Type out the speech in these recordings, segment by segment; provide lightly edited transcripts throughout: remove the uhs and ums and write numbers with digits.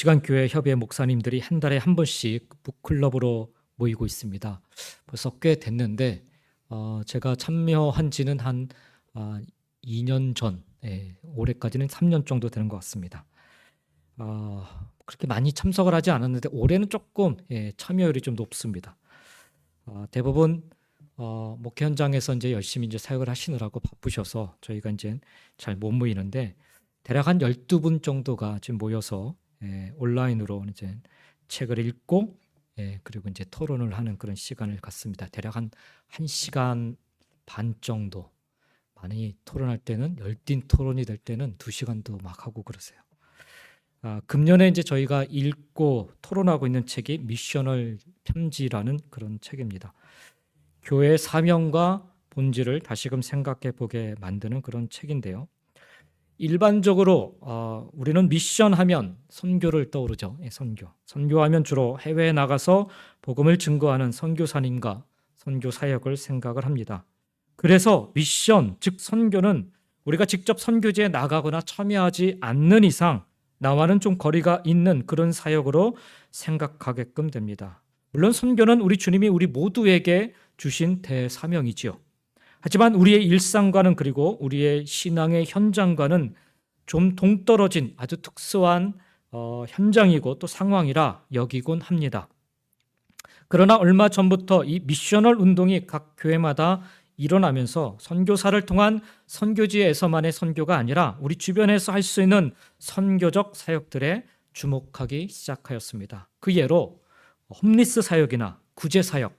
시간교회 협의회 목사님들이 한 달에 한 번씩 북클럽으로 모이고 있습니다. 벌써 꽤 됐는데 제가 참여한 지는 한 2년 전, 올해까지는 3년 정도 되는 것 같습니다. 그렇게 많이 참석을 하지 않았는데 올해는 조금 참여율이 좀 높습니다. 대부분 목회 현장에서 이제 열심히 이제 사역을 하시느라고 바쁘셔서 저희가 이제 잘 못 모이는데 대략 한 12분 정도가 지금 모여서 온라인으로 이제 책을 읽고 그리고 이제 토론을 하는 그런 시간을 갖습니다. 대략 한 1시간 반 정도. 많이 토론할 때는 열띤 토론이 될 때는 2시간도 막 하고 그러세요. 금년에 이제 저희가 읽고 토론하고 있는 책이 미셔널 편지라는 그런 책입니다. 교회의 사명과 본질을 다시금 생각해 보게 만드는 그런 책인데요. 일반적으로 우리는 미션하면 선교를 떠오르죠. 선교하면 주로 해외에 나가서 복음을 증거하는 선교사님과 선교 사역을 생각을 합니다. 그래서 미션, 즉 선교는 우리가 직접 선교지에 나가거나 참여하지 않는 이상 나와는 좀 거리가 있는 그런 사역으로 생각하게끔 됩니다. 물론 선교는 우리 주님이 우리 모두에게 주신 대사명이지요. 하지만 우리의 일상과는 그리고 우리의 신앙의 현장과는 좀 동떨어진 아주 특수한 현장이고 또 상황이라 여기곤 합니다. 그러나 얼마 전부터 이 미셔널 운동이 각 교회마다 일어나면서 선교사를 통한 선교지에서만의 선교가 아니라 우리 주변에서 할 수 있는 선교적 사역들에 주목하기 시작하였습니다. 그 예로 홈리스 사역이나 구제 사역,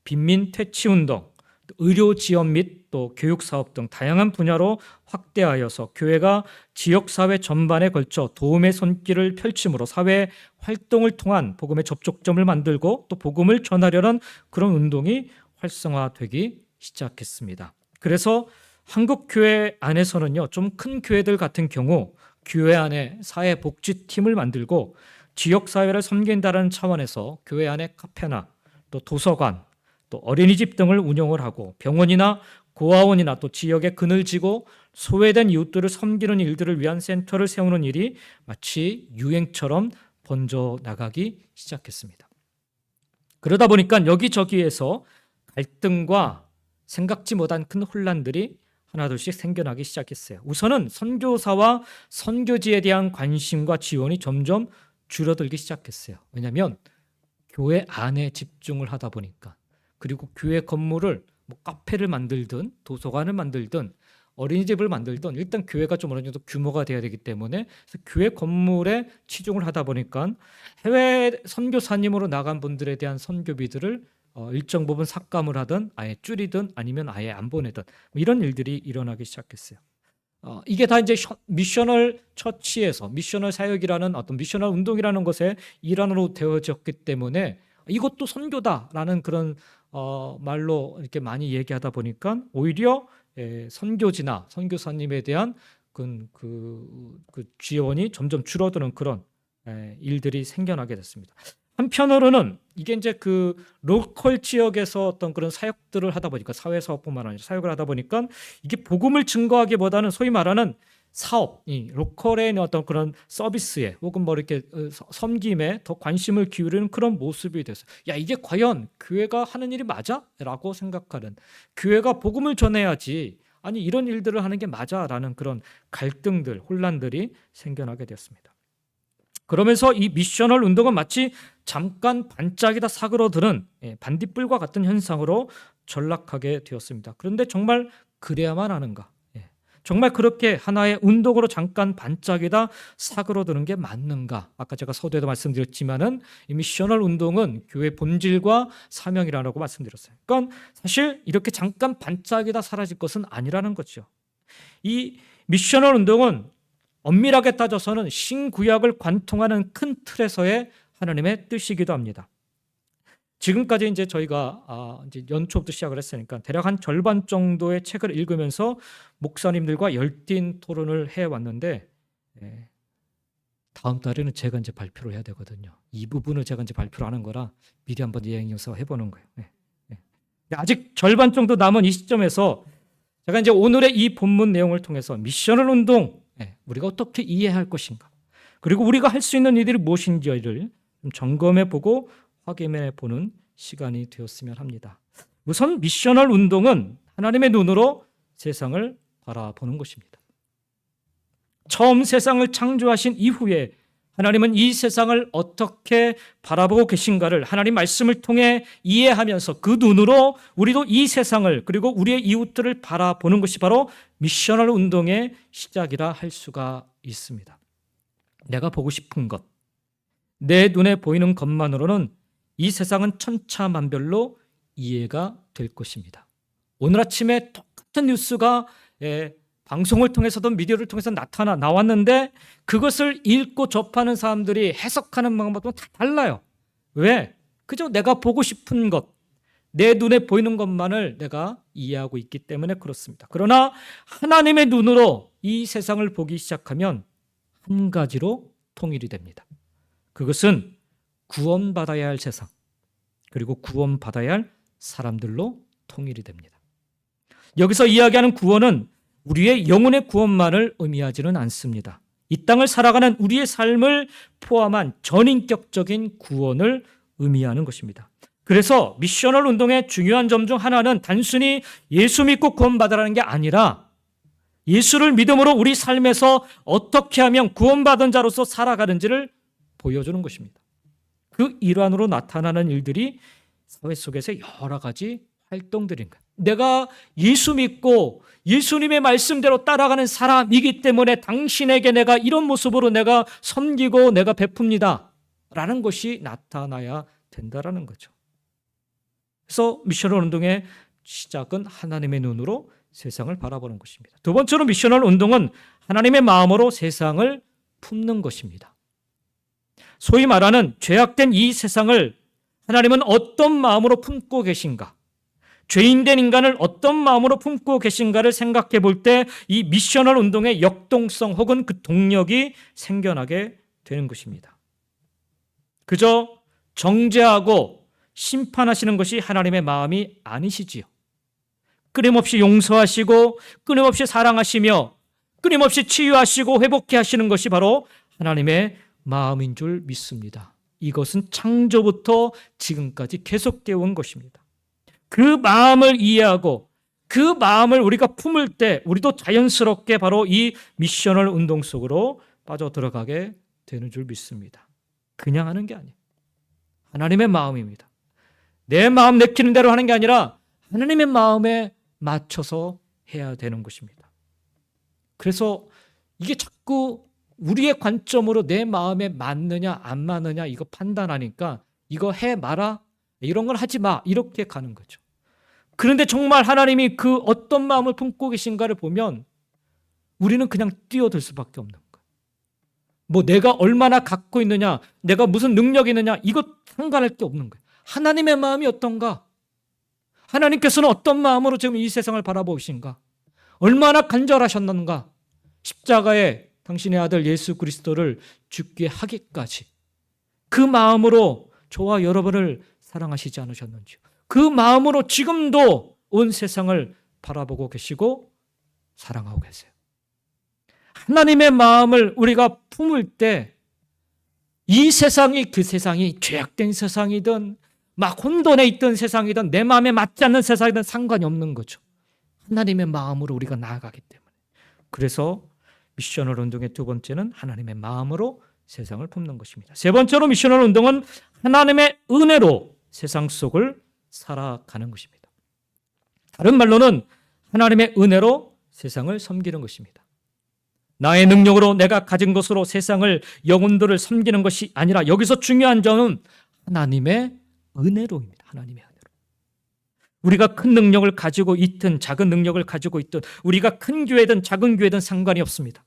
빈민 퇴치 운동, 의료 지원 및 또 교육 사업 등 다양한 분야로 확대하여서 교회가 지역 사회 전반에 걸쳐 도움의 손길을 펼침으로 사회 활동을 통한 복음의 접촉점을 만들고 또 복음을 전하려는 그런 운동이 활성화되기 시작했습니다. 그래서 한국 교회 안에서는요, 좀 큰 교회들 같은 경우 교회 안에 사회복지팀을 만들고 지역 사회를 섬긴다는 차원에서 교회 안에 카페나 또 도서관 또 어린이집 등을 운영을 하고 병원이나 고아원이나 또 지역에 그늘지고 소외된 이웃들을 섬기는 일들을 위한 센터를 세우는 일이 마치 유행처럼 번져나가기 시작했습니다. 그러다 보니까 여기저기에서 갈등과 생각지 못한 큰 혼란들이 하나둘씩 생겨나기 시작했어요. 우선은 선교사와 선교지에 대한 관심과 지원이 점점 줄어들기 시작했어요. 왜냐하면 교회 안에 집중을 하다 보니까 그리고 교회 건물을 뭐 카페를 만들든 도서관을 만들든 어린이집을 만들든 일단 교회가 좀 어느 정도 규모가 돼야 되기 때문에 교회 건물에 치중을 하다 보니까 해외 선교사님으로 나간 분들에 대한 선교비들을 일정 부분 삭감을 하든 아예 줄이든 아니면 아예 안 보내든 이런 일들이 일어나기 시작했어요. 이게 다 이제 미셔널 처치에서 미셔널 사역이라는 어떤 미셔널 운동이라는 것의 일환으로 되어졌기 때문에 이것도 선교다라는 그런 말로 이렇게 많이 얘기하다 보니까 오히려 선교지나 선교사님에 대한 그 지원이 점점 줄어드는 그런 일들이 생겨나게 됐습니다. 한편으로는 이게 이제 그 로컬 지역에서 어떤 그런 사역들을 하다 보니까 사회사업뿐만 아니라 사역을 하다 보니까 이게 복음을 증거하기보다는 소위 말하는 사업, 이 로컬의 어떤 그런 서비스에 혹은 뭐 이렇게 섬김에 더 관심을 기울이는 그런 모습이 됐어요. 야, 이게 과연 교회가 하는 일이 맞아? 라고 생각하는, 교회가 복음을 전해야지 아니 이런 일들을 하는 게 맞아? 라는 그런 갈등들, 혼란들이 생겨나게 되었습니다. 그러면서 이 미셔널 운동은 마치 잠깐 반짝이다 사그러드는 반딧불과 같은 현상으로 전락하게 되었습니다. 그런데 정말 그래야만 하는가? 정말 그렇게 하나의 운동으로 잠깐 반짝이다 사그러드는 게 맞는가? 아까 제가 서두에도 말씀드렸지만은 이 미셔널 운동은 교회 본질과 사명이라고 말씀드렸어요. 그러니까 사실 이렇게 잠깐 반짝이다 사라질 것은 아니라는 거죠. 이 미셔널 운동은 엄밀하게 따져서는 신구약을 관통하는 큰 틀에서의 하나님의 뜻이기도 합니다. 지금까지 이제 저희가 이제 연초부터 시작을 했으니까 대략 한 절반 정도의 책을 읽으면서 목사님들과 열띤 토론을 해왔는데 다음 달에는 제가 이제 발표를 해야 되거든요. 이 부분을 제가 이제 발표를 하는 거라 미리 한번 예행해서 해보는 거예요. 아직 절반 정도 남은 이 시점에서 제가 이제 오늘의 이 본문 내용을 통해서 미셔널 운동 우리가 어떻게 이해할 것인가? 그리고 우리가 할 수 있는 일들이 무엇인지를 좀 점검해 보고 확인해 보는 시간이 되었으면 합니다. 우선 미셔널 운동은 하나님의 눈으로 세상을 바라보는 것입니다. 처음 세상을 창조하신 이후에 하나님은 이 세상을 어떻게 바라보고 계신가를 하나님 말씀을 통해 이해하면서 그 눈으로 우리도 이 세상을 그리고 우리의 이웃들을 바라보는 것이 바로 미셔널 운동의 시작이라 할 수가 있습니다. 내가 보고 싶은 것, 내 눈에 보이는 것만으로는 이 세상은 천차만별로 이해가 될 것입니다. 오늘 아침에 똑같은 뉴스가 방송을 통해서도 미디어를 통해서 나왔는데 그것을 읽고 접하는 사람들이 해석하는 방법도 다 달라요. 왜? 그저 내가 보고 싶은 것, 내 눈에 보이는 것만을 내가 이해하고 있기 때문에 그렇습니다. 그러나 하나님의 눈으로 이 세상을 보기 시작하면 한 가지로 통일이 됩니다. 그것은 구원받아야 할 세상, 그리고 구원받아야 할 사람들로 통일이 됩니다. 여기서 이야기하는 구원은 우리의 영혼의 구원만을 의미하지는 않습니다. 이 땅을 살아가는 우리의 삶을 포함한 전인격적인 구원을 의미하는 것입니다. 그래서 미셔널 운동의 중요한 점 중 하나는 단순히 예수 믿고 구원받으라는 게 아니라 예수를 믿음으로 우리 삶에서 어떻게 하면 구원받은 자로서 살아가는지를 보여주는 것입니다. 그 일환으로 나타나는 일들이 사회 속에서 여러 가지 활동들인 거예요. 내가 예수 믿고 예수님의 말씀대로 따라가는 사람이기 때문에 당신에게 내가 이런 모습으로 내가 섬기고 내가 베풉니다 라는 것이 나타나야 된다라는 거죠. 그래서 미셔널 운동의 시작은 하나님의 눈으로 세상을 바라보는 것입니다. 두 번째로 미셔널 운동은 하나님의 마음으로 세상을 품는 것입니다. 소위 말하는 죄악된 이 세상을 하나님은 어떤 마음으로 품고 계신가? 죄인된 인간을 어떤 마음으로 품고 계신가를 생각해 볼 때 이 미셔널 운동의 역동성 혹은 그 동력이 생겨나게 되는 것입니다. 그저 정죄하고 심판하시는 것이 하나님의 마음이 아니시지요. 끊임없이 용서하시고 끊임없이 사랑하시며 끊임없이 치유하시고 회복해 하시는 것이 바로 하나님의 마음인 줄 믿습니다. 이것은 창조부터 지금까지 계속되어 온 것입니다. 그 마음을 이해하고 그 마음을 우리가 품을 때 우리도 자연스럽게 바로 이 미셔널 운동 속으로 빠져들어가게 되는 줄 믿습니다. 그냥 하는 게 아니에요. 하나님의 마음입니다. 내 마음 내키는 대로 하는 게 아니라 하나님의 마음에 맞춰서 해야 되는 것입니다. 그래서 이게 자꾸 우리의 관점으로 내 마음에 맞느냐 안 맞느냐 이거 판단하니까 이거 해 마라 이런 걸 하지 마 이렇게 가는 거죠. 그런데 정말 하나님이 그 어떤 마음을 품고 계신가를 보면 우리는 그냥 뛰어들 수밖에 없는 거예요. 뭐 내가 얼마나 갖고 있느냐 내가 무슨 능력이 있느냐 이거 상관할 게 없는 거예요. 하나님의 마음이 어떤가? 하나님께서는 어떤 마음으로 지금 이 세상을 바라보신가? 얼마나 간절하셨는가? 십자가에 당신의 아들 예수 그리스도를 죽게 하기까지 그 마음으로 저와 여러분을 사랑하시지 않으셨는지요. 그 마음으로 지금도 온 세상을 바라보고 계시고 사랑하고 계세요. 하나님의 마음을 우리가 품을 때 이 세상이 그 세상이 죄악된 세상이든 막 혼돈에 있던 세상이든 내 마음에 맞지 않는 세상이든 상관이 없는 거죠. 하나님의 마음으로 우리가 나아가기 때문에. 그래서 미셔널 운동의 두 번째는 하나님의 마음으로 세상을 품는 것입니다. 세 번째로 미셔널 운동은 하나님의 은혜로 세상 속을 살아가는 것입니다. 다른 말로는 하나님의 은혜로 세상을 섬기는 것입니다. 나의 능력으로 내가 가진 것으로 세상을 영혼들을 섬기는 것이 아니라 여기서 중요한 점은 하나님의 은혜로입니다. 하나님의 은혜로. 우리가 큰 능력을 가지고 있든 작은 능력을 가지고 있든 우리가 큰 교회든 작은 교회든 상관이 없습니다.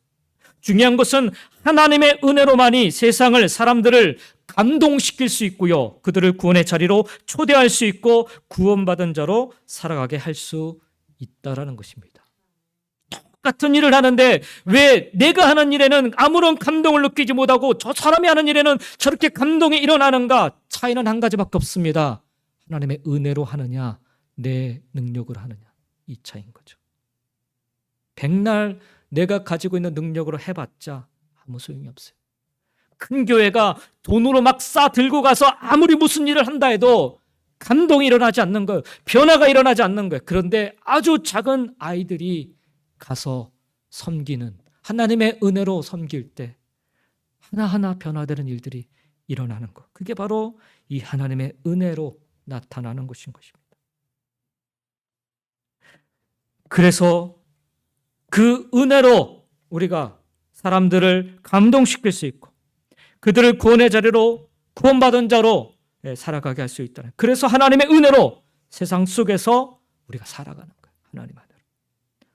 중요한 것은 하나님의 은혜로만이 세상을 사람들을 감동시킬 수 있고요. 그들을 구원의 자리로 초대할 수 있고 구원받은 자로 살아가게 할 수 있다라는 것입니다. 똑같은 일을 하는데 왜 내가 하는 일에는 아무런 감동을 느끼지 못하고 저 사람이 하는 일에는 저렇게 감동이 일어나는가? 차이는 한 가지밖에 없습니다. 하나님의 은혜로 하느냐 내 능력으로 하느냐 이 차이인 거죠. 백날 내가 가지고 있는 능력으로 해봤자 아무 소용이 없어요. 큰 교회가 돈으로 막 싸 들고 가서 아무리 무슨 일을 한다 해도 감동이 일어나지 않는 거예요. 변화가 일어나지 않는 거예요. 그런데 아주 작은 아이들이 가서 섬기는, 하나님의 은혜로 섬길 때 하나하나 변화되는 일들이 일어나는 것. 그게 바로 이 하나님의 은혜로 나타나는 것인 것입니다. 그래서 그 은혜로 우리가 사람들을 감동시킬 수 있고 그들을 구원의 자리로 구원받은 자로 살아가게 할 수 있다는, 그래서 하나님의 은혜로 세상 속에서 우리가 살아가는 거예요. 하나님 은혜로.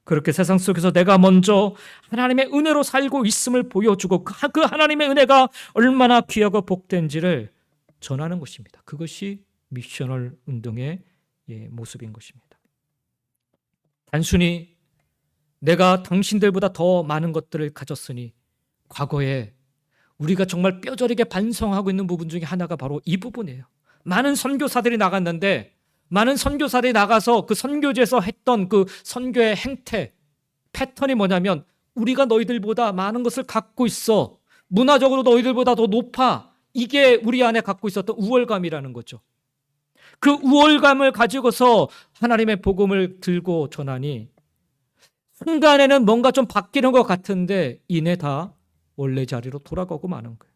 그렇게 세상 속에서 내가 먼저 하나님의 은혜로 살고 있음을 보여주고 그 하나님의 은혜가 얼마나 귀하고 복된지를 전하는 것입니다. 그것이 미셔널 운동의 모습인 것입니다. 단순히 내가 당신들보다 더 많은 것들을 가졌으니, 과거에 우리가 정말 뼈저리게 반성하고 있는 부분 중에 하나가 바로 이 부분이에요. 많은 선교사들이 나갔는데, 많은 선교사들이 나가서 그 선교지에서 했던 그 선교의 행태, 패턴이 뭐냐면, 우리가 너희들보다 많은 것을 갖고 있어, 문화적으로 너희들보다 더 높아, 이게 우리 안에 갖고 있었던 우월감이라는 거죠. 그 우월감을 가지고서 하나님의 복음을 들고 전하니 순간에는 뭔가 좀 바뀌는 것 같은데 이내 다 원래 자리로 돌아가고 마는 거예요.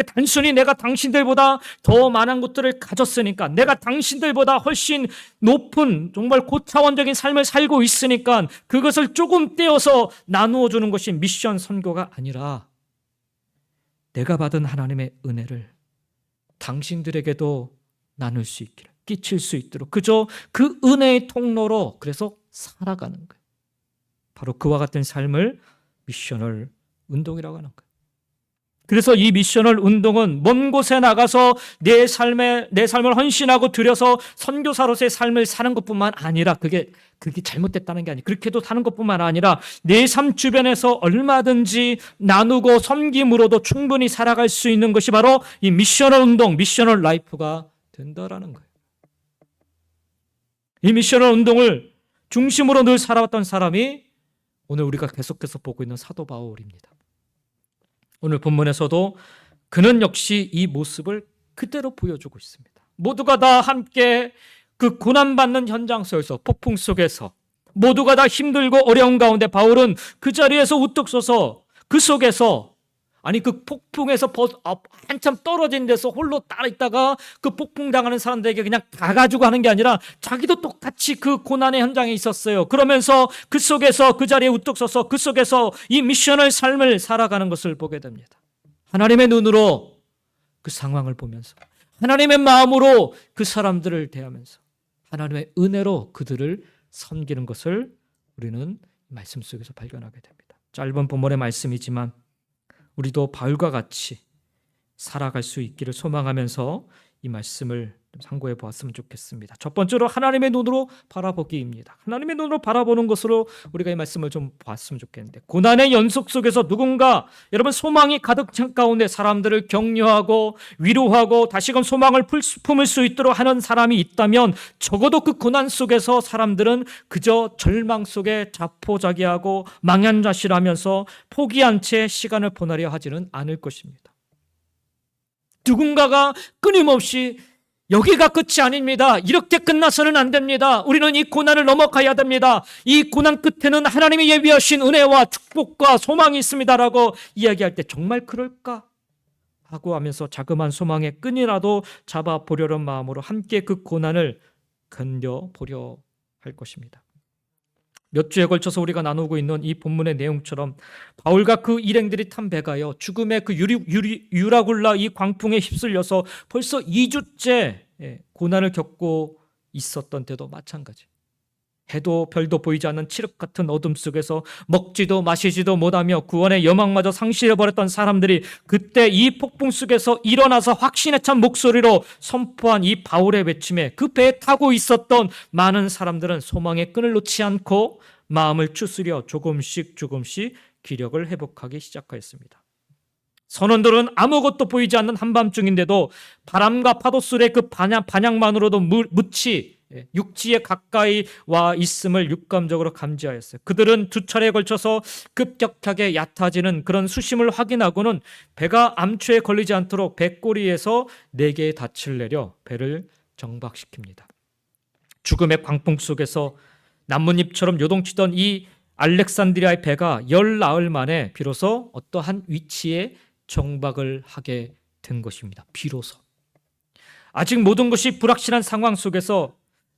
단순히 내가 당신들보다 더 많은 것들을 가졌으니까, 내가 당신들보다 훨씬 높은 정말 고차원적인 삶을 살고 있으니까 그것을 조금 떼어서 나누어 주는 것이 미션 선교가 아니라, 내가 받은 하나님의 은혜를 당신들에게도 나눌 수 있기를, 끼칠 수 있도록 그저 그 은혜의 통로로 그래서 살아가는 거예요. 바로 그와 같은 삶을 미셔널 운동이라고 하는 거예요. 그래서 이 미셔널 운동은 먼 곳에 나가서 내 삶을 헌신하고 들여서 선교사로서의 삶을 사는 것뿐만 아니라, 그게 잘못됐다는 게 아니에요. 그렇게도 사는 것뿐만 아니라 내 삶 주변에서 얼마든지 나누고 섬김으로도 충분히 살아갈 수 있는 것이 바로 이 미셔널 운동, 미셔널 라이프가 된다라는 거예요. 이 미셔널 운동을 중심으로 늘 살아왔던 사람이 오늘 우리가 계속해서 보고 있는 사도 바울입니다. 오늘 본문에서도 그는 역시 이 모습을 그대로 보여주고 있습니다. 모두가 다 함께 그 고난받는 현장 속에서, 폭풍 속에서 모두가 다 힘들고 어려운 가운데 바울은 그 자리에서 우뚝 서서 그 속에서, 아니 그 폭풍에서 한참 떨어진 데서 홀로 따라 있다가 그 폭풍 당하는 사람들에게 그냥 가가지고 하는 게 아니라 자기도 똑같이 그 고난의 현장에 있었어요. 그러면서 그 속에서 그 자리에 우뚝 서서 그 속에서 이 미션을 삶을 살아가는 것을 보게 됩니다. 하나님의 눈으로 그 상황을 보면서, 하나님의 마음으로 그 사람들을 대하면서, 하나님의 은혜로 그들을 섬기는 것을 우리는 말씀 속에서 발견하게 됩니다. 짧은 본문의 말씀이지만 우리도 바울과 같이 살아갈 수 있기를 소망하면서 이 말씀을 좀 참고해 보았으면 좋겠습니다. 첫 번째로 하나님의 눈으로 바라보기입니다. 하나님의 눈으로 바라보는 것으로 우리가 이 말씀을 좀 봤으면 좋겠는데, 고난의 연속 속에서 누군가, 여러분 소망이 가득 찬 가운데 사람들을 격려하고 위로하고 다시금 소망을 품을 수 있도록 하는 사람이 있다면, 적어도 그 고난 속에서 사람들은 그저 절망 속에 자포자기하고 망연자실하면서 포기한 채 시간을 보내려 하지는 않을 것입니다. 누군가가 끊임없이 여기가 끝이 아닙니다. 이렇게 끝나서는 안 됩니다. 우리는 이 고난을 넘어가야 됩니다. 이 고난 끝에는 하나님이 예비하신 은혜와 축복과 소망이 있습니다라고 이야기할 때 정말 그럴까? 하고 하면서 자그마한 소망의 끈이라도 잡아보려는 마음으로 함께 그 고난을 견뎌보려 할 것입니다. 몇 주에 걸쳐서 우리가 나누고 있는 이 본문의 내용처럼 바울과 그 일행들이 탄 배가요, 죽음의 그 유라굴라 이 광풍에 휩쓸려서 벌써 2주째 고난을 겪고 있었던 때도 마찬가지. 해도 별도 보이지 않는 칠흑 같은 어둠 속에서 먹지도 마시지도 못하며 구원의 여망마저 상실해버렸던 사람들이 그때 이 폭풍 속에서 일어나서 확신에 찬 목소리로 선포한 이 바울의 외침에 그 배에 타고 있었던 많은 사람들은 소망의 끈을 놓지 않고 마음을 추스려 조금씩 기력을 회복하기 시작하였습니다. 선원들은 아무것도 보이지 않는 한밤중인데도 바람과 파도 소리의 그 반향만으로도 무치 육지에 가까이 와 있음을 육감적으로 감지하였어요. 그들은 두 차례에 걸쳐서 급격하게 얕아지는 그런 수심을 확인하고는 배가 암초에 걸리지 않도록 배꼬리에서 4개의 닻을 내려 배를 정박시킵니다. 죽음의 광풍 속에서 나뭇잎처럼 요동치던 이 알렉산드리아의 배가 열 나흘 만에 비로소 어떠한 위치에 정박을 하게 된 것입니다. 비로소. 아직 모든 것이 불확실한 상황 속에서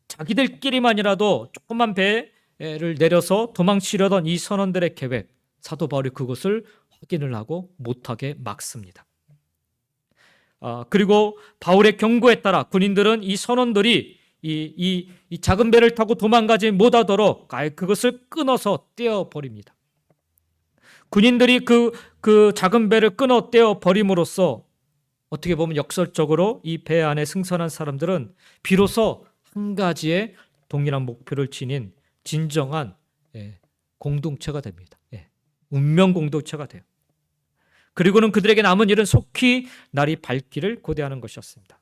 자기들끼리만이라도 조그만 배를 내려서 도망치려던 이 선원들의 계획, 사도 바울이 그것을 확인을 하고 못하게 막습니다. 그리고 바울의 경고에 따라 군인들은 이 선원들이 이 작은 배를 타고 도망가지 못하도록 그것을 끊어서 떼어버립니다. 군인들이 그 작은 배를 끊어 떼어버림으로써 어떻게 보면 역설적으로 이 배 안에 승선한 사람들은 비로소 한 가지의 동일한 목표를 지닌 진정한 공동체가 됩니다. 운명 공동체가 돼요. 그리고는 그들에게 남은 일은 속히 날이 밝기를 고대하는 것이었습니다.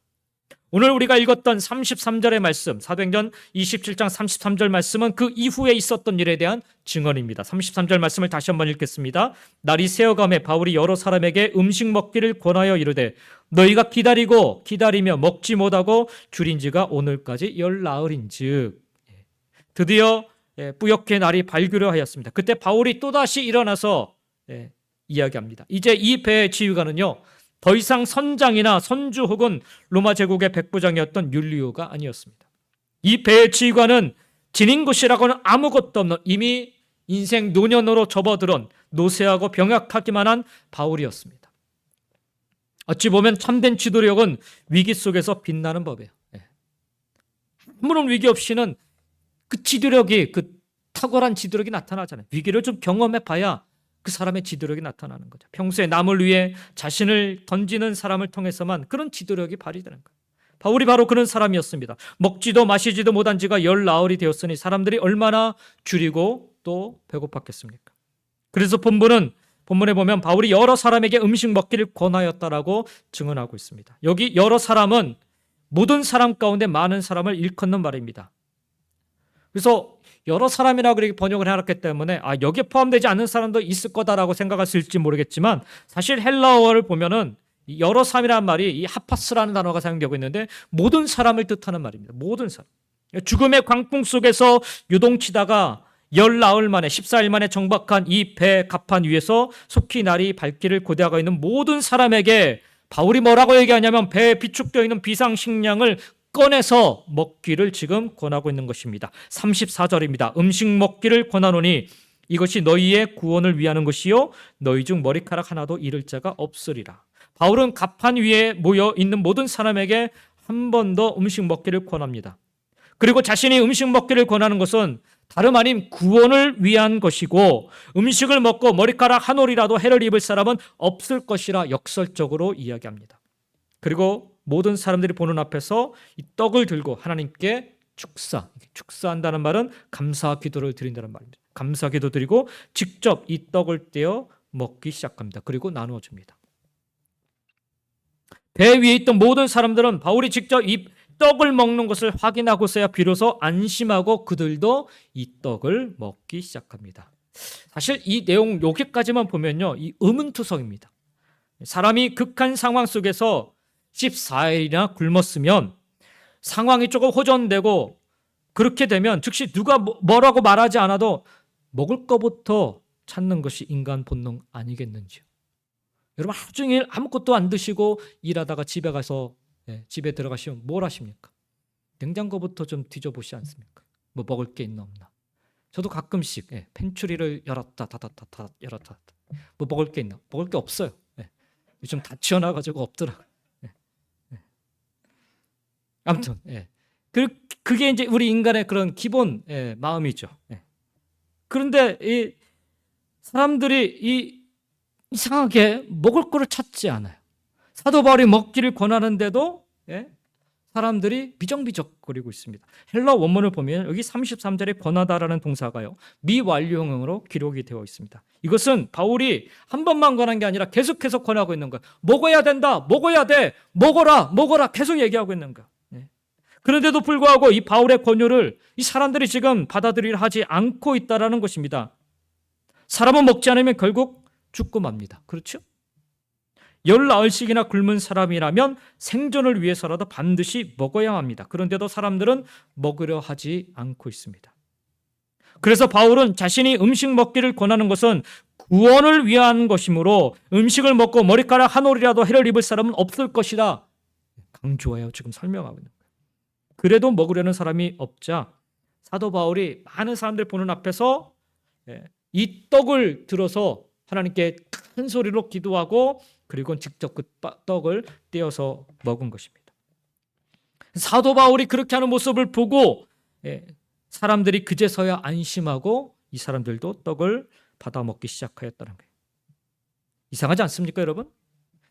오늘 우리가 읽었던 33절의 말씀, 사도행전 27장 33절 말씀은 그 이후에 있었던 일에 대한 증언입니다. 33절 말씀을 다시 한번 읽겠습니다. 날이 새어가매 바울이 여러 사람에게 음식 먹기를 권하여 이르되 너희가 기다리며 먹지 못하고 줄인 지가 오늘까지 열 나흘인즉. 드디어 뿌옇게 날이 밝으려 하였습니다. 그때 바울이 또다시 일어나서 이야기합니다. 이제 이 배의 지휘관은요, 더 이상 선장이나 선주 혹은 로마 제국의 백부장이었던 율리오가 아니었습니다. 이 배의 지휘관은 지닌 것이라고는 아무것도 없는 이미 인생 노년으로 접어들은 노쇠하고 병약하기만 한 바울이었습니다. 어찌 보면 참된 지도력은 위기 속에서 빛나는 법이에요. 아무런 위기 없이는 그 지도력이, 그 탁월한 지도력이 나타나잖아요. 위기를 좀 경험해 봐야 그 사람의 지도력이 나타나는 거죠. 평소에 남을 위해 자신을 던지는 사람을 통해서만 그런 지도력이 발휘되는 거예요. 바울이 바로 그런 사람이었습니다. 먹지도 마시지도 못한 지가 열 나흘이 되었으니 사람들이 얼마나 줄이고 또 배고팠겠습니까? 그래서 본문에 보면 바울이 여러 사람에게 음식 먹기를 권하였다라고 증언하고 있습니다. 여기 여러 사람은 모든 사람 가운데 많은 사람을 일컫는 말입니다. 그래서 여러 사람이라고 그렇게 번역을 해놨기 때문에 여기에 포함되지 않는 사람도 있을 거다라고 생각하실지 모르겠지만 사실 헬라어를 보면은 여러 사람이라는 말이 이 하파스라는 단어가 사용되고 있는데 모든 사람을 뜻하는 말입니다. 모든 사람. 죽음의 광풍 속에서 요동치다가 열 나흘 만에 14일 만에 정박한 이 배 갑판 위에서 속히 날이 밝기를 고대하고 있는 모든 사람에게 바울이 뭐라고 얘기하냐면 배에 비축되어 있는 비상식량을 꺼내서 먹기를 지금 권하고 있는 것입니다. 34절입니다. 음식 먹기를 권하노니 이것이 너희의 구원을 위하는 것이요 너희 중 머리카락 하나도 잃을 자가 없으리라. 바울은 갑판 위에 모여 있는 모든 사람에게 한 번 더 음식 먹기를 권합니다. 그리고 자신이 음식 먹기를 권하는 것은 다름 아닌 구원을 위한 것이고 음식을 먹고 머리카락 한 올이라도 해를 입을 사람은 없을 것이라 역설적으로 이야기합니다. 그리고 모든 사람들이 보는 앞에서 이 떡을 들고 하나님께 축사한다는 말은 감사 기도를 드린다는 말입니다. 감사 기도 드리고 직접 이 떡을 떼어 먹기 시작합니다. 그리고 나누어 줍니다. 배 위에 있던 모든 사람들은 바울이 직접 이 떡을 먹는 것을 확인하고서야 비로소 안심하고 그들도 이 떡을 먹기 시작합니다. 사실 이 내용 여기까지만 보면요, 이 의문투성입니다. 사람이 극한 상황 속에서 14일이나 굶었으면 상황이 조금 호전되고 그렇게 되면 즉시 누가 뭐라고 말하지 않아도 먹을 것부터 찾는 것이 인간 본능 아니겠는지요. 여러분 하루 종일 아무것도 안 드시고 일하다가 집에 들어가시면 뭘 하십니까? 냉장고부터 좀 뒤져보시지 않습니까? 뭐 먹을 게 있나 없나. 저도 가끔씩 팬츄리를 열었다 열었다 뭐 먹을 게 있나? 먹을 게 없어요. 요즘 다 치워놔가지고 없더라. 아무튼 그게 이제 우리 인간의 그런 기본 마음이죠. 그런데 이 사람들이 이상하게 먹을 거를 찾지 않아요. 사도 바울이 먹기를 권하는데도 사람들이 비정비적거리고 있습니다. 헬라 원문을 보면 여기 33절에 권하다라는 동사가요, 미완료형으로 기록이 되어 있습니다. 이것은 바울이 한 번만 권한 게 아니라 계속해서 권하고 있는 거예요. 먹어야 된다, 먹어야 돼, 먹어라 계속 얘기하고 있는 거예요. 그런데도 불구하고 이 바울의 권유를 이 사람들이 지금 받아들이려 하지 않고 있다라는 것입니다. 사람은 먹지 않으면 결국 죽고 맙니다. 그렇죠? 열나흘씩이나 굶은 사람이라면 생존을 위해서라도 반드시 먹어야 합니다. 그런데도 사람들은 먹으려 하지 않고 있습니다. 그래서 바울은 자신이 음식 먹기를 권하는 것은 구원을 위한 것이므로 음식을 먹고 머리카락 한 올이라도 해를 입을 사람은 없을 것이다. 강조해요. 지금 설명하고 있는 거예요. 그래도 먹으려는 사람이 없자 사도 바울이 많은 사람들 보는 앞에서 이 떡을 들어서 하나님께 큰 소리로 기도하고 그리고 직접 그 떡을 떼어서 먹은 것입니다. 사도 바울이 그렇게 하는 모습을 보고 사람들이 그제서야 안심하고 이 사람들도 떡을 받아 먹기 시작하였다는 거예요. 이상하지 않습니까, 여러분?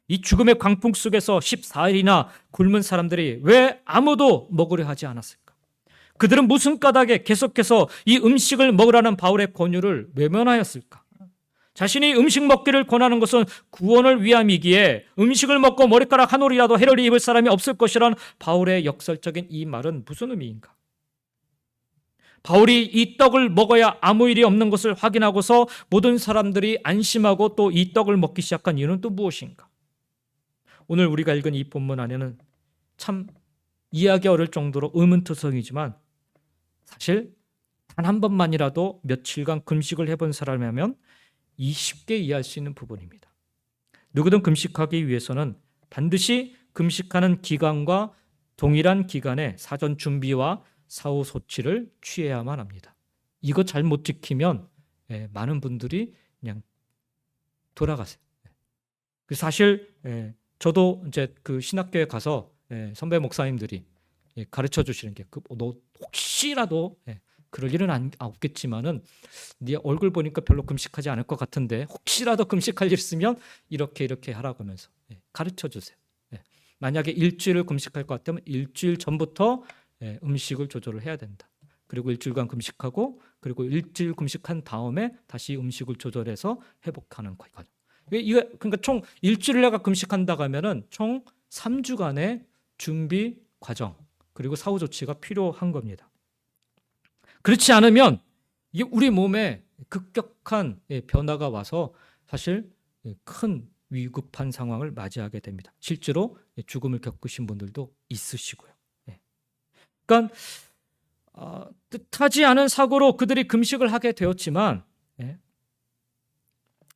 이 죽음의 광풍 속에서 14일이나 굶은 사람들이 왜 아무도 먹으려 하지 않았을까? 그들은 무슨 까닭에 계속해서 이 음식을 먹으라는 바울의 권유를 외면하였을까? 자신이 음식 먹기를 권하는 것은 구원을 위함이기에 음식을 먹고 머리카락 한 올이라도 해를 입을 사람이 없을 것이라는 바울의 역설적인 이 말은 무슨 의미인가? 바울이 이 떡을 먹어야 아무 일이 없는 것을 확인하고서 모든 사람들이 안심하고 또 이 떡을 먹기 시작한 이유는 또 무엇인가? 오늘 우리가 읽은 이 본문 안에는 참 이해하기 어려울 정도로 의문투성이지만 사실 단 한 번만이라도 며칠간 금식을 해본 사람이라면 이 쉽게 이해할 수 있는 부분입니다. 누구든 금식하기 위해서는 반드시 금식하는 기간과 동일한 기간에 사전 준비와 사후 소치를 취해야만 합니다. 이거 잘 못 지키면 많은 분들이 그냥 돌아가세요. 사실 저도 이제 그 신학교에 가서 선배 목사님들이 가르쳐 주시는 게 너 혹시라도 그럴 일은 없겠지만은 네 얼굴 보니까 별로 금식하지 않을 것 같은데 혹시라도 금식할 일 있으면 이렇게 하라고 하면서 가르쳐 주세요. 만약에 일주일을 금식할 것 같으면 일주일 전부터 음식을 조절을 해야 된다. 그리고 일주일간 금식하고 그리고 일주일 금식한 다음에 다시 음식을 조절해서 회복하는 과정. 이거 그러니까 총 일주일을 내가 금식한다고 하면은 총 3주간의 준비 과정 그리고 사후 조치가 필요한 겁니다. 그렇지 않으면 이게 우리 몸에 급격한 변화가 와서 사실 큰 위급한 상황을 맞이하게 됩니다. 실제로 죽음을 겪으신 분들도 있으시고요. 그러니까 뜻하지 않은 사고로 그들이 금식을 하게 되었지만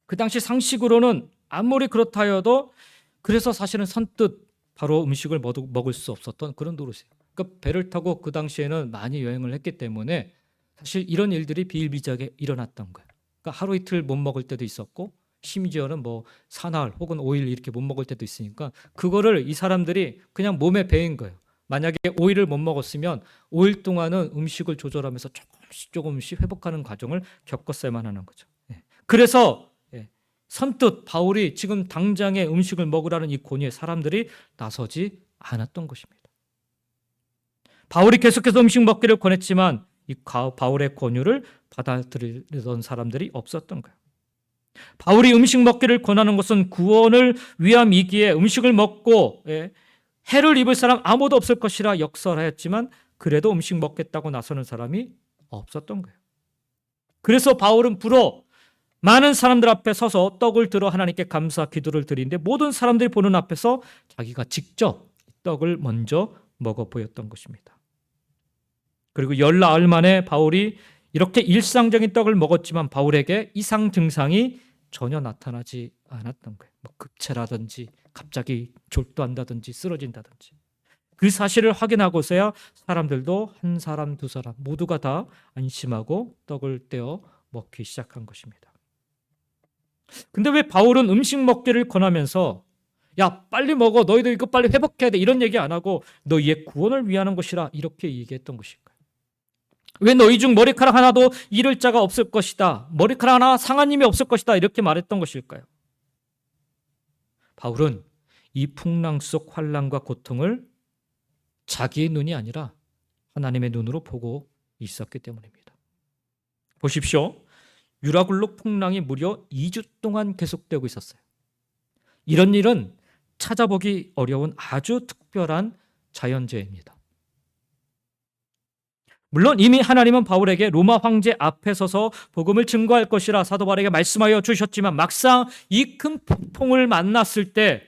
그 당시 상식으로는 아무리 그렇다 해도 그래서 사실은 선뜻 바로 음식을 먹을 수 없었던 그런 노릇이에요. 그러니까 배를 타고 그 당시에는 많이 여행을 했기 때문에 사실 이런 일들이 비일비재하게 일어났던 거예요. 그러니까 하루 이틀 못 먹을 때도 있었고 심지어는 뭐 사나흘 혹은 5일 이렇게 못 먹을 때도 있으니까 그거를 이 사람들이 그냥 몸에 배인 거예요. 만약에 5일을 못 먹었으면 5일 동안은 음식을 조절하면서 조금씩 회복하는 과정을 겪었어야만 하는 거죠. 그래서 선뜻 바울이 지금 당장에 음식을 먹으라는 이 권유에 사람들이 나서지 않았던 것입니다. 바울이 계속해서 음식 먹기를 권했지만 이 바울의 권유를 받아들이던 사람들이 없었던 거예요. 바울이 음식 먹기를 권하는 것은 구원을 위함이기에 음식을 먹고 해를 입을 사람 아무도 없을 것이라 역설하였지만 그래도 음식 먹겠다고 나서는 사람이 없었던 거예요. 그래서 바울은 불어 많은 사람들 앞에 서서 떡을 들어 하나님께 감사 기도를 드리는데 모든 사람들이 보는 앞에서 자기가 직접 떡을 먼저 먹어 보였던 것입니다. 그리고 열나흘 만에 바울이 이렇게 일상적인 떡을 먹었지만 바울에게 이상 증상이 전혀 나타나지 않았던 거예요. 뭐 급체라든지 갑자기 졸도한다든지 쓰러진다든지. 그 사실을 확인하고서야 사람들도 한 사람 두 사람 모두가 다 안심하고 떡을 떼어 먹기 시작한 것입니다. 근데 왜 바울은 음식 먹기를 권하면서 야 빨리 먹어 너희들 이거 빨리 회복해야 돼 이런 얘기 안 하고 너희의 구원을 위하는 것이라 이렇게 얘기했던 것일까요? 왜 너희 중 머리카락 하나도 잃을 자가 없을 것이다. 머리카락 하나 상한 힘이 없을 것이다. 이렇게 말했던 것일까요? 바울은 이 풍랑 속 환난과 고통을 자기의 눈이 아니라 하나님의 눈으로 보고 있었기 때문입니다. 보십시오. 유라굴로 풍랑이 무려 2주 동안 계속되고 있었어요. 이런 일은 찾아보기 어려운 아주 특별한 자연재해입니다. 물론 이미 하나님은 바울에게 로마 황제 앞에 서서 복음을 증거할 것이라 사도 바울에게 말씀하여 주셨지만 막상 이 큰 폭풍을 만났을 때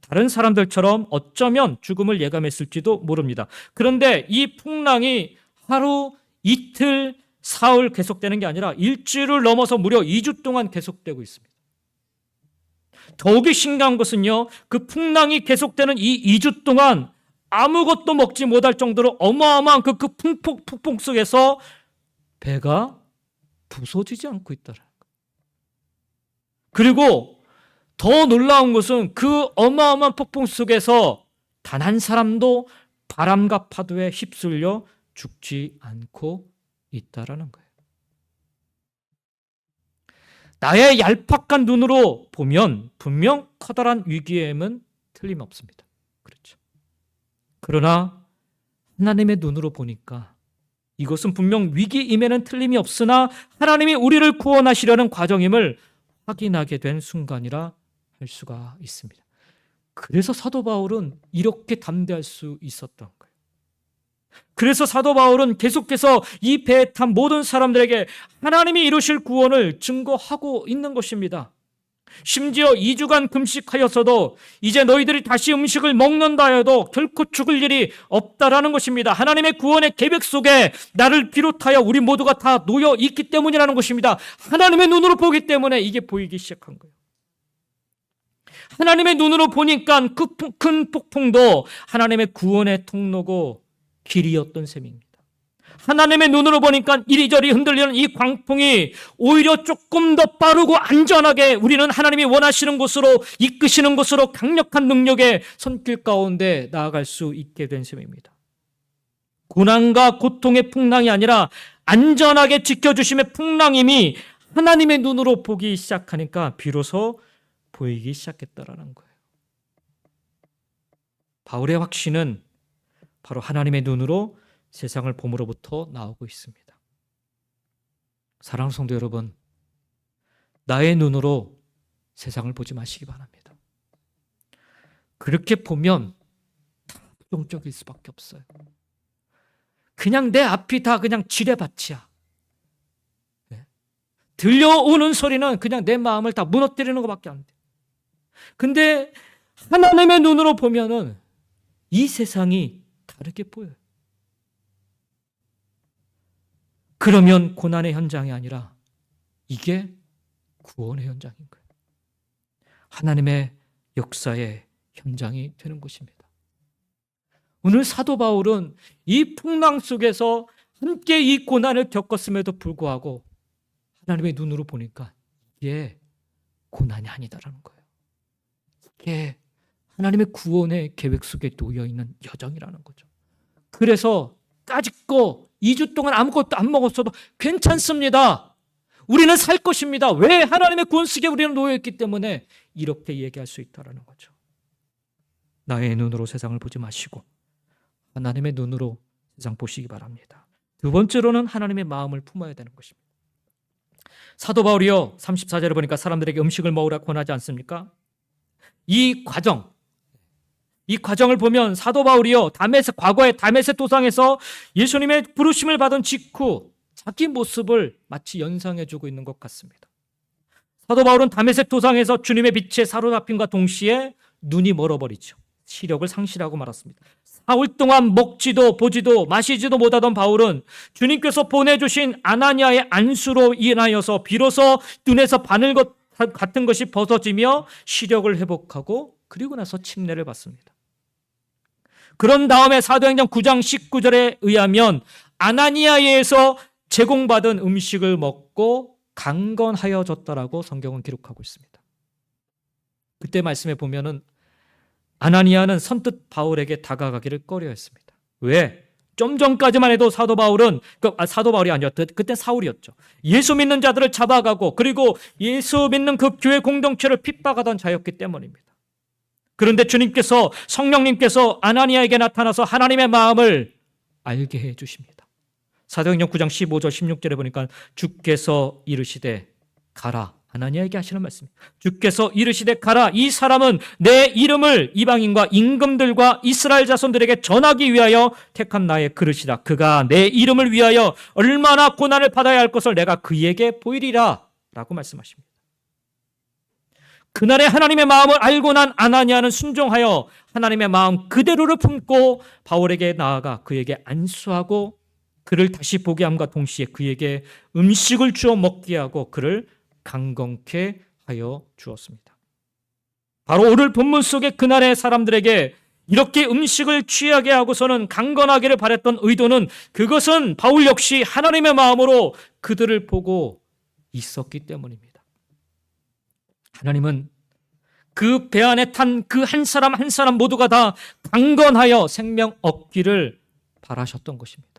다른 사람들처럼 어쩌면 죽음을 예감했을지도 모릅니다. 그런데 이 풍랑이 하루, 이틀, 사흘 계속되는 게 아니라 일주일을 넘어서 무려 2주 동안 계속되고 있습니다. 더욱이 신기한 것은요, 그 풍랑이 계속되는 이 2주 동안 아무것도 먹지 못할 정도로 어마어마한 그 폭풍 속에서 배가 부서지지 않고 있다는 거예요. 그리고 더 놀라운 것은 그 어마어마한 폭풍 속에서 단 한 사람도 바람과 파도에 휩쓸려 죽지 않고 있다라는 거예요. 나의 얄팍한 눈으로 보면 분명 커다란 위기임은 틀림없습니다. 그렇죠. 그러나 하나님의 눈으로 보니까 이것은 분명 위기임에는 틀림이 없으나 하나님이 우리를 구원하시려는 과정임을 확인하게 된 순간이라 할 수가 있습니다. 그래서 사도 바울은 이렇게 담대할 수 있었던 거예요. 그래서 사도 바울은 계속해서 이 배에 탄 모든 사람들에게 하나님이 이루실 구원을 증거하고 있는 것입니다. 심지어 2주간 금식하였어도 이제 너희들이 다시 음식을 먹는다 해도 결코 죽을 일이 없다라는 것입니다. 하나님의 구원의 계획 속에 나를 비롯하여 우리 모두가 다 놓여 있기 때문이라는 것입니다. 하나님의 눈으로 보기 때문에 이게 보이기 시작한 거예요. 하나님의 눈으로 보니까 그 큰 폭풍도 하나님의 구원의 통로고 길이었던 셈입니다. 하나님의 눈으로 보니까 이리저리 흔들리는 이 광풍이 오히려 조금 더 빠르고 안전하게 우리는 하나님이 원하시는 곳으로 이끄시는 곳으로 강력한 능력의 손길 가운데 나아갈 수 있게 된 셈입니다. 고난과 고통의 풍랑이 아니라 안전하게 지켜주심의 풍랑임이 하나님의 눈으로 보기 시작하니까 비로소 보이기 시작했다라는 거예요. 바울의 확신은 바로 하나님의 눈으로 세상을 봄으로부터 나오고 있습니다. 사랑하는 성도 여러분, 나의 눈으로 세상을 보지 마시기 바랍니다. 그렇게 보면 다 부정적일 수밖에 없어요. 그냥 내 앞이 다 그냥 지뢰밭이야. 들려오는 소리는 그냥 내 마음을 다 무너뜨리는 것밖에 안 돼. 근데 하나님의 눈으로 보면은 이 세상이 다르게 보여요. 그러면 고난의 현장이 아니라 이게 구원의 현장인 거예요. 하나님의 역사의 현장이 되는 것입니다. 오늘 사도 바울은 이 풍랑 속에서 함께 이 고난을 겪었음에도 불구하고 하나님의 눈으로 보니까 이게 고난이 아니다라는 거예요. 이게 하나님의 구원의 계획 속에 놓여 있는 여정이라는 거죠. 그래서 까짓거 2주 동안 아무것도 안 먹었어도 괜찮습니다. 우리는 살 것입니다. 왜? 하나님의 구원 속에 우리는 놓여있기 때문에 이렇게 얘기할 수 있다는 거죠. 나의 눈으로 세상을 보지 마시고 하나님의 눈으로 세상 보시기 바랍니다. 두 번째로는 하나님의 마음을 품어야 되는 것입니다. 사도 바울이요 34절에 보니까 사람들에게 음식을 먹으라 권하지 않습니까? 이 과정을 보면 사도 바울이요 과거의 다메섹 도상에서 예수님의 부르심을 받은 직후 자기 모습을 마치 연상해주고 있는 것 같습니다. 사도 바울은 다메섹 도상에서 주님의 빛에 사로잡힘과 동시에 눈이 멀어버리죠. 시력을 상실하고 말았습니다. 4일 동안 먹지도 보지도 마시지도 못하던 바울은 주님께서 보내주신 아나니아의 안수로 인하여서 비로소 눈에서 바늘 같은 것이 벗어지며 시력을 회복하고 그리고 나서 침례를 받습니다. 그런 다음에 사도행전 9장 19절에 의하면 아나니아에서 제공받은 음식을 먹고 강건하여졌다라고 성경은 기록하고 있습니다. 그때 말씀에 보면은 아나니아는 선뜻 바울에게 다가가기를 꺼려했습니다. 왜? 좀 전까지만 해도 사도 바울이 아니었죠. 그때 사울이었죠. 예수 믿는 자들을 잡아가고 그리고 예수 믿는 그 교회 공동체를 핍박하던 자였기 때문입니다. 그런데 주님께서 성령님께서 아나니아에게 나타나서 하나님의 마음을 알게 해 주십니다. 사도행전 9장 15절 16절에 보니까 주께서 이르시되 가라 하나니아에게 하시는 말씀입니다. 주께서 이르시되 가라, 이 사람은 내 이름을 이방인과 임금들과 이스라엘 자손들에게 전하기 위하여 택한 나의 그릇이다. 그가 내 이름을 위하여 얼마나 고난을 받아야 할 것을 내가 그에게 보이리라 라고 말씀하십니다. 그날의 하나님의 마음을 알고 난 아나니아는 순종하여 하나님의 마음 그대로를 품고 바울에게 나아가 그에게 안수하고 그를 다시 보게 함과 동시에 그에게 음식을 주어 먹게 하고 그를 강건케 하여 주었습니다. 바로 오늘 본문 속에 그날의 사람들에게 이렇게 음식을 취하게 하고서는 강건하기를 바랬던 의도는, 그것은 바울 역시 하나님의 마음으로 그들을 보고 있었기 때문입니다. 하나님은 그 배 안에 탄 그 한 사람 한 사람 모두가 다 강건하여 생명 얻기를 바라셨던 것입니다.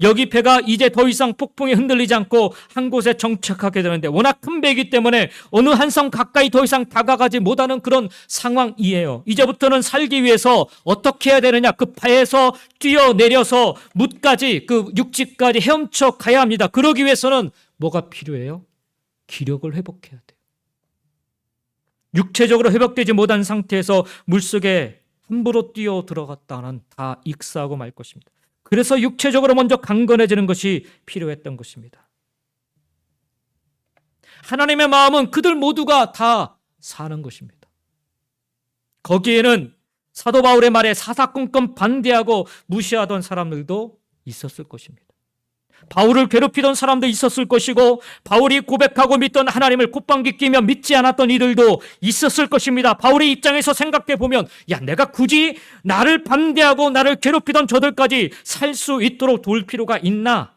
여기 배가 이제 더 이상 폭풍에 흔들리지 않고 한 곳에 정착하게 되는데, 워낙 큰 배이기 때문에 어느 한 성 가까이 더 이상 다가가지 못하는 그런 상황이에요. 이제부터는 살기 위해서 어떻게 해야 되느냐, 그 배에서 뛰어내려서 뭇까지, 그 육지까지 헤엄쳐 가야 합니다. 그러기 위해서는 뭐가 필요해요? 기력을 회복해야 돼요. 육체적으로 회복되지 못한 상태에서 물속에 함부로 뛰어 들어갔다는 다 익사하고 말 것입니다. 그래서 육체적으로 먼저 강건해지는 것이 필요했던 것입니다. 하나님의 마음은 그들 모두가 다 사는 것입니다. 거기에는 사도 바울의 말에 사사건건 반대하고 무시하던 사람들도 있었을 것입니다. 바울을 괴롭히던 사람도 있었을 것이고, 바울이 고백하고 믿던 하나님을 콧방귀 끼며 믿지 않았던 이들도 있었을 것입니다. 바울의 입장에서 생각해 보면, 야, 내가 굳이 나를 반대하고 나를 괴롭히던 저들까지 살 수 있도록 도울 필요가 있나?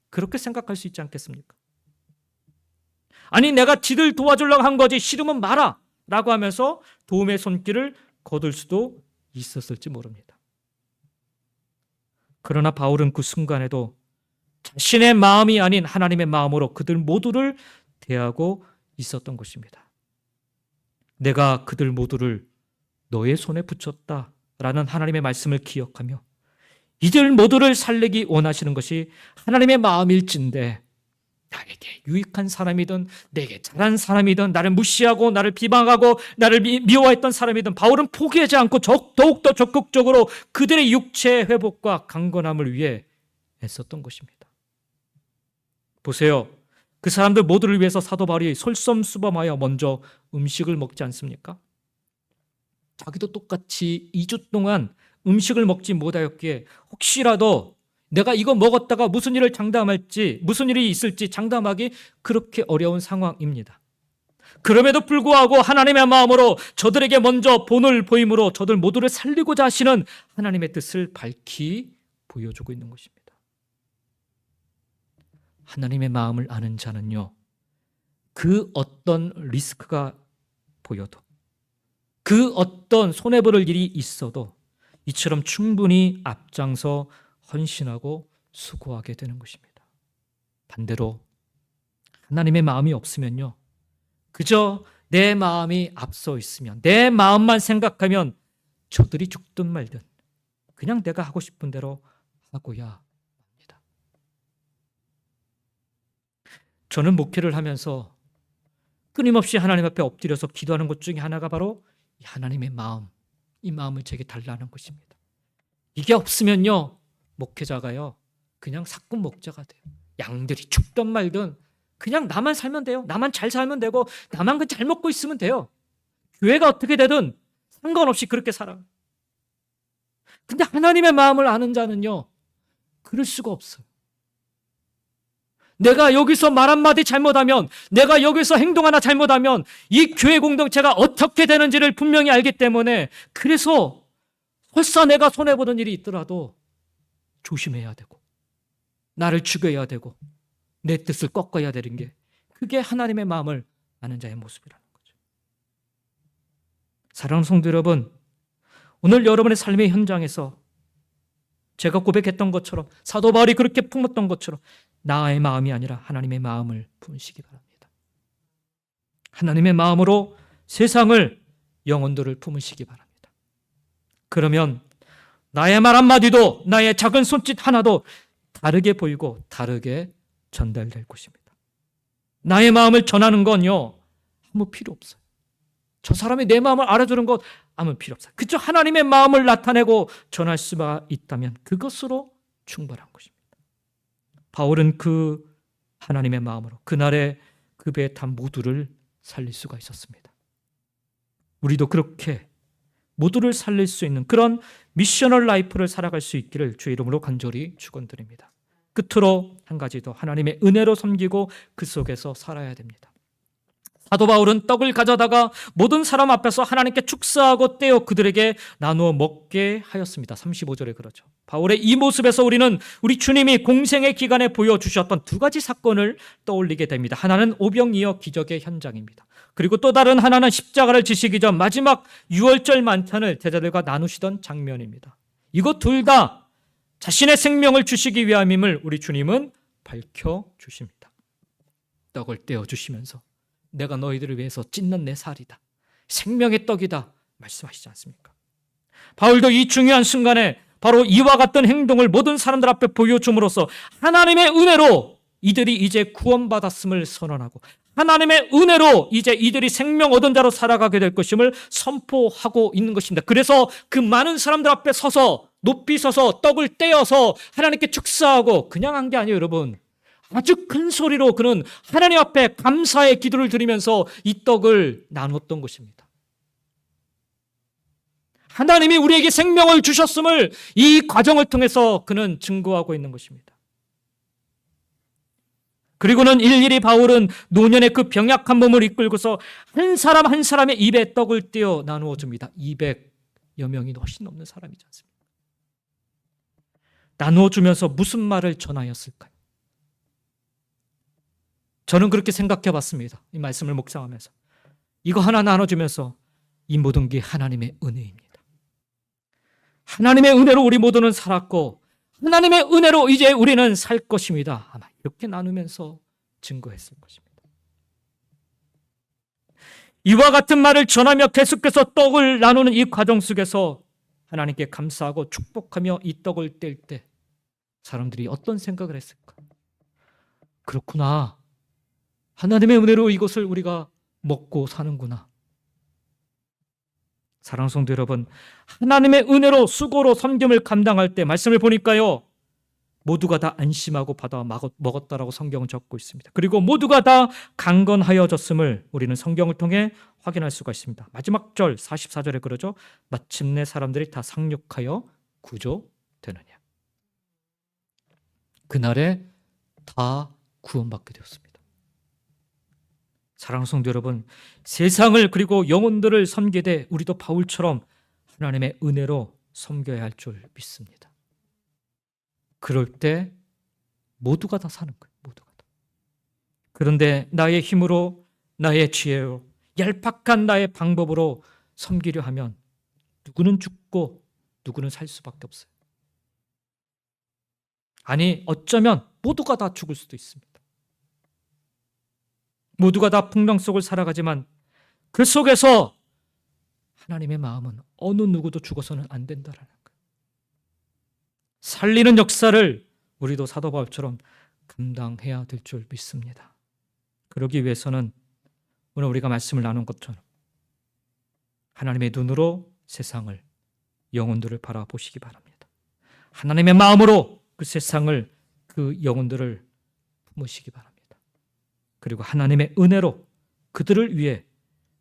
그렇게 생각할 수 있지 않겠습니까? 아니, 내가 지들 도와주려고 한 거지, 싫으면 마라 라고 하면서 도움의 손길을 거둘 수도 있었을지 모릅니다. 그러나 바울은 그 순간에도 자신의 마음이 아닌 하나님의 마음으로 그들 모두를 대하고 있었던 것입니다. 내가 그들 모두를 너의 손에 붙였다 라는 하나님의 말씀을 기억하며 이들 모두를 살리기 원하시는 것이 하나님의 마음일진데, 나에게 유익한 사람이든 내게 잘한 사람이든 나를 무시하고 나를 비방하고 나를 미워했던 사람이든 바울은 포기하지 않고 더욱더 적극적으로 그들의 육체의 회복과 강건함을 위해 애썼던 것입니다. 보세요. 그 사람들 모두를 위해서 사도 바울이 솔선수범하여 먼저 음식을 먹지 않습니까? 자기도 똑같이 2주 동안 음식을 먹지 못하였기에 혹시라도 내가 이거 먹었다가 무슨 일을 장담할지, 무슨 일이 있을지 장담하기 그렇게 어려운 상황입니다. 그럼에도 불구하고 하나님의 마음으로 저들에게 먼저 본을 보임으로 저들 모두를 살리고자 하시는 하나님의 뜻을 밝히 보여주고 있는 것입니다. 하나님의 마음을 아는 자는요, 그 어떤 리스크가 보여도, 그 어떤 손해볼 일이 있어도 이처럼 충분히 앞장서 헌신하고 수고하게 되는 것입니다. 반대로 하나님의 마음이 없으면요, 그저 내 마음이 앞서 있으면, 내 마음만 생각하면 저들이 죽든 말든 그냥 내가 하고 싶은 대로 하고야. 저는 목회를 하면서 끊임없이 하나님 앞에 엎드려서 기도하는 것 중에 하나가 바로 하나님의 마음, 이 마음을 제게 달라는 것입니다. 이게 없으면요, 목회자가요 그냥 사꾼 목자가 돼요. 양들이 죽든 말든 그냥 나만 살면 돼요. 나만 잘 살면 되고 나만 잘 먹고 있으면 돼요. 교회가 어떻게 되든 상관없이 그렇게 살아요. 근데 하나님의 마음을 아는 자는요, 그럴 수가 없어요. 내가 여기서 말 한마디 잘못하면, 내가 여기서 행동 하나 잘못하면 이 교회 공동체가 어떻게 되는지를 분명히 알기 때문에, 그래서 설사 내가 손해보는 일이 있더라도 조심해야 되고 나를 죽여야 되고 내 뜻을 꺾어야 되는 게, 그게 하나님의 마음을 아는 자의 모습이라는 거죠. 사랑하는 성도 여러분, 오늘 여러분의 삶의 현장에서 제가 고백했던 것처럼, 사도 바울이 그렇게 품었던 것처럼 나의 마음이 아니라 하나님의 마음을 품으시기 바랍니다. 하나님의 마음으로 세상을, 영혼들을 품으시기 바랍니다. 그러면 나의 말 한마디도, 나의 작은 손짓 하나도 다르게 보이고 다르게 전달될 것입니다. 나의 마음을 전하는 건요, 아무 필요 없어요. 저 사람이 내 마음을 알아주는 것 아무 필요 없어요. 그저 하나님의 마음을 나타내고 전할 수가 있다면 그것으로 충분한 것입니다. 바울은 그 하나님의 마음으로 그날의 그 배에 탄 모두를 살릴 수가 있었습니다. 우리도 그렇게 모두를 살릴 수 있는 그런 미셔널 라이프를 살아갈 수 있기를 주의 이름으로 간절히 축원드립니다. 끝으로 한 가지 더, 하나님의 은혜로 섬기고 그 속에서 살아야 됩니다. 사도 바울은 떡을 가져다가 모든 사람 앞에서 하나님께 축사하고 떼어 그들에게 나누어 먹게 하였습니다. 35절에 그러죠. 바울의 이 모습에서 우리는 우리 주님이 공생의 기간에 보여주셨던 두 가지 사건을 떠올리게 됩니다. 하나는 오병이어 기적의 현장입니다. 그리고 또 다른 하나는 십자가를 지시기 전 마지막 유월절 만찬을 제자들과 나누시던 장면입니다. 이것 둘 다 자신의 생명을 주시기 위함임을 우리 주님은 밝혀주십니다. 떡을 떼어주시면서 내가 너희들을 위해서 찢는 내 살이다, 생명의 떡이다 말씀하시지 않습니까? 바울도 이 중요한 순간에 바로 이와 같은 행동을 모든 사람들 앞에 보여줌으로써 하나님의 은혜로 이들이 이제 구원받았음을 선언하고 하나님의 은혜로 이제 이들이 생명 얻은 자로 살아가게 될 것임을 선포하고 있는 것입니다. 그래서 그 많은 사람들 앞에 서서 높이 서서 떡을 떼어서 하나님께 축사하고 그냥 한 게 아니에요, 여러분. 아주 큰 소리로 그는 하나님 앞에 감사의 기도를 드리면서 이 떡을 나눴던 것입니다. 하나님이 우리에게 생명을 주셨음을 이 과정을 통해서 그는 증거하고 있는 것입니다. 그리고는 일일이 바울은 노년의 그 병약한 몸을 이끌고서 한 사람 한 사람의 입에 떡을 떼어 나누어 줍니다. 200여 명이 훨씬 넘는 사람이지 않습니까? 나누어 주면서 무슨 말을 전하였을까요? 저는 그렇게 생각해 봤습니다. 이 말씀을 묵상하면서. 이거 하나 나눠주면서 이 모든 게 하나님의 은혜입니다. 하나님의 은혜로 우리 모두는 살았고 하나님의 은혜로 이제 우리는 살 것입니다. 아마 이렇게 나누면서 증거했을 것입니다. 이와 같은 말을 전하며 계속해서 떡을 나누는 이 과정 속에서 하나님께 감사하고 축복하며 이 떡을 뗄 때 사람들이 어떤 생각을 했을까? 그렇구나. 하나님의 은혜로 이것을 우리가 먹고 사는구나. 사랑하는 성도 여러분, 하나님의 은혜로 수고로 섬김을 감당할 때 말씀을 보니까요, 모두가 다 안심하고 받아 먹었다라고 성경은 적고 있습니다. 그리고 모두가 다 강건하여졌음을 우리는 성경을 통해 확인할 수가 있습니다. 마지막 절 44절에 그러죠. 마침내 사람들이 다 상륙하여 구조되느냐. 그날에 다 구원받게 되었습니다. 사랑하는 성도 여러분, 세상을 그리고 영혼들을 섬기되 우리도 바울처럼 하나님의 은혜로 섬겨야 할 줄 믿습니다. 그럴 때 모두가 다 사는 거예요. 모두가 다. 그런데 나의 힘으로, 나의 지혜로, 얄팍한 나의 방법으로 섬기려 하면 누구는 죽고 누구는 살 수밖에 없어요. 아니, 어쩌면 모두가 다 죽을 수도 있습니다. 모두가 다 풍랑 속을 살아가지만 그 속에서 하나님의 마음은 어느 누구도 죽어서는 안 된다라는 거예요. 살리는 역사를 우리도 사도 바울처럼 감당해야 될 줄 믿습니다. 그러기 위해서는 오늘 우리가 말씀을 나눈 것처럼 하나님의 눈으로 세상을, 영혼들을 바라보시기 바랍니다. 하나님의 마음으로 그 세상을, 그 영혼들을 품으시기 바랍니다. 그리고 하나님의 은혜로 그들을 위해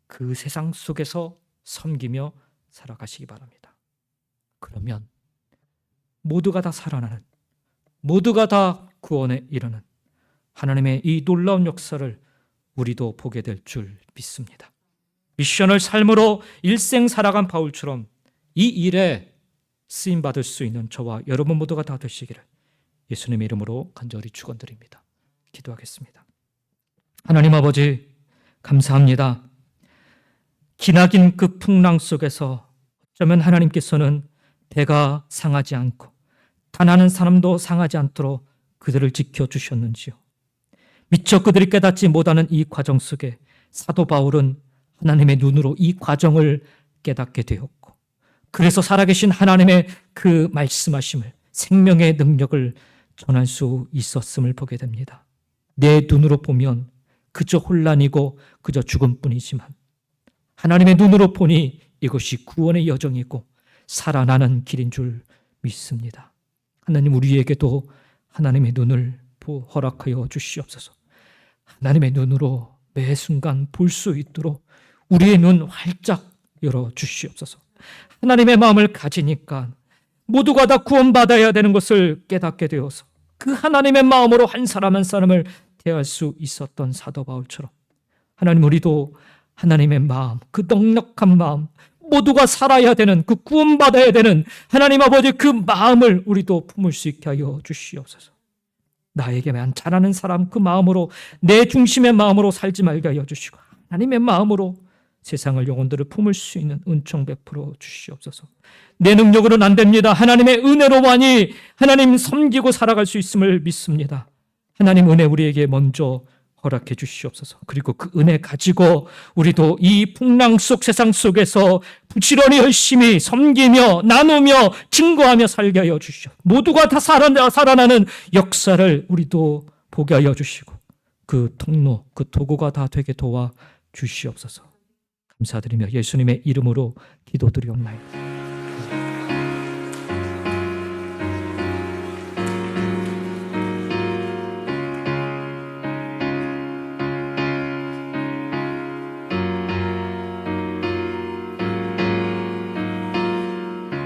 그 세상 속에서 섬기며 살아가시기 바랍니다. 그러면 모두가 다 살아나는, 모두가 다 구원에 이르는 하나님의 이 놀라운 역사를 우리도 보게 될 줄 믿습니다. 미션을 삶으로 일생 살아간 바울처럼 이 일에 쓰임받을 수 있는 저와 여러분 모두가 다 되시기를 예수님의 이름으로 간절히 축원드립니다. 기도하겠습니다. 하나님 아버지, 감사합니다. 기나긴 그 풍랑 속에서 어쩌면 하나님께서는 배가 상하지 않고 단 한 사람도 상하지 않도록 그들을 지켜주셨는지요. 미처 그들이 깨닫지 못하는 이 과정 속에 사도 바울은 하나님의 눈으로 이 과정을 깨닫게 되었고, 그래서 살아계신 하나님의 그 말씀하심을, 생명의 능력을 전할 수 있었음을 보게 됩니다. 내 눈으로 보면 그저 혼란이고 그저 죽음뿐이지만 하나님의 눈으로 보니 이것이 구원의 여정이고 살아나는 길인 줄 믿습니다. 하나님, 우리에게도 하나님의 눈을 허락하여 주시옵소서. 하나님의 눈으로 매 순간 볼 수 있도록 우리의 눈 활짝 열어 주시옵소서. 하나님의 마음을 가지니까 모두가 다 구원받아야 되는 것을 깨닫게 되어서 그 하나님의 마음으로 한 사람 한 사람을 대할 수 있었던 사도 바울처럼 하나님, 우리도 하나님의 마음, 그 넉넉한 마음, 모두가 살아야 되는, 그 구원받아야 되는 하나님 아버지 그 마음을 우리도 품을 수 있게 하여 주시옵소서. 나에게만 잘하는 사람 그 마음으로, 내 중심의 마음으로 살지 말게 하여 주시고 하나님의 마음으로 세상을, 영혼들을 품을 수 있는 은총 베풀어 주시옵소서. 내 능력으로는 안 됩니다. 하나님의 은혜로만이 하나님 섬기고 살아갈 수 있음을 믿습니다. 하나님 은혜 우리에게 먼저 허락해 주시옵소서. 그리고 그 은혜 가지고 우리도 이 풍랑 속 세상 속에서 부지런히 열심히 섬기며 나누며 증거하며 살게 하여 주시옵소서. 모두가 다 살아나는 역사를 우리도 보게 하여 주시고 그 통로, 그 도구가 다 되게 도와 주시옵소서. 감사드리며 예수님의 이름으로 기도드리옵나이다.